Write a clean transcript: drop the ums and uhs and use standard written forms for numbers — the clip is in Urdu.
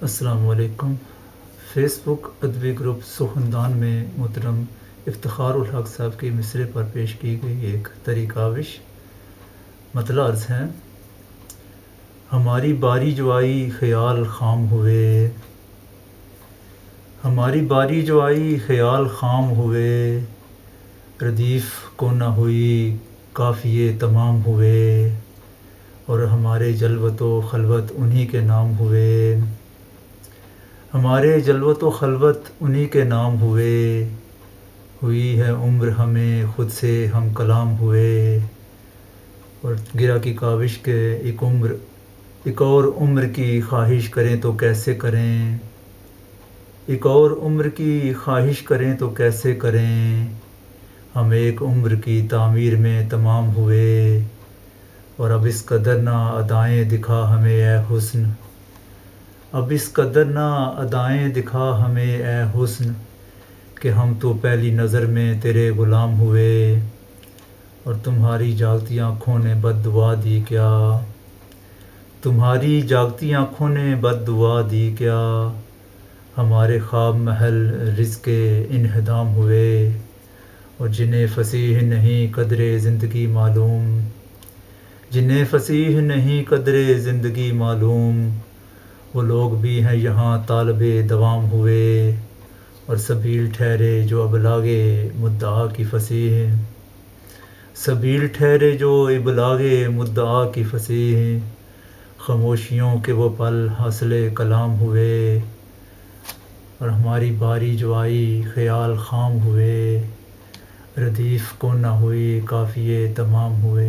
السلام علیکم۔ فیس بک ادبی گروپ سخندان میں محترم افتخار الحق صاحب کی مصرے پر پیش کی گئی ایک طری کاوش مطلع عرض ہے: ہماری باری جو آئی خیال خام ہوئے، ہماری باری جو آئی خیال خام ہوئے، ردیف کو نہ ہوئی قافیے تمام ہوئے، اور ہمارے جلوت و خلوت انہی کے نام ہوئے، ہمارے جلوت و خلوت انہی کے نام ہوئے، ہوئی ہے عمر ہمیں خود سے ہم کلام ہوئے۔ اور گرا کی کاوش کے ایک اور عمر کی خواہش کریں تو کیسے کریں، ایک اور عمر کی خواہش کریں تو کیسے کریں، ہم ایک عمر کی تعمیر میں تمام ہوئے، اور اب اس قدر نہ ادائیں دکھا ہمیں اے حسن، اب اس قدر نہ ادائیں دکھا ہمیں اے حسن، کہ ہم تو پہلی نظر میں تیرے غلام ہوئے، اور تمہاری جاگتی آنکھوں نے بد دعا دی کیا، تمہاری جاگتی آنکھوں نے بد دعا دی کیا، ہمارے خواب محل رزق انہدام ہوئے، اور جنہیں فصیح نہیں قدر زندگی معلوم، جنہیں فصیح نہیں قدر زندگی معلوم، وہ لوگ بھی ہیں یہاں طالب دوام ہوئے، اور سبیل ٹھہرے جو ابلاغ مدعا کی فصیح، سبیل ٹھہرے جو ابلاغ مدعا کی فصیح، خاموشیوں کے وہ پل حاصل کلام ہوئے، اور ہماری باری جو آئی خیال خام ہوئے، ردیف کو نہ ہوئی قافیے تمام ہوئے۔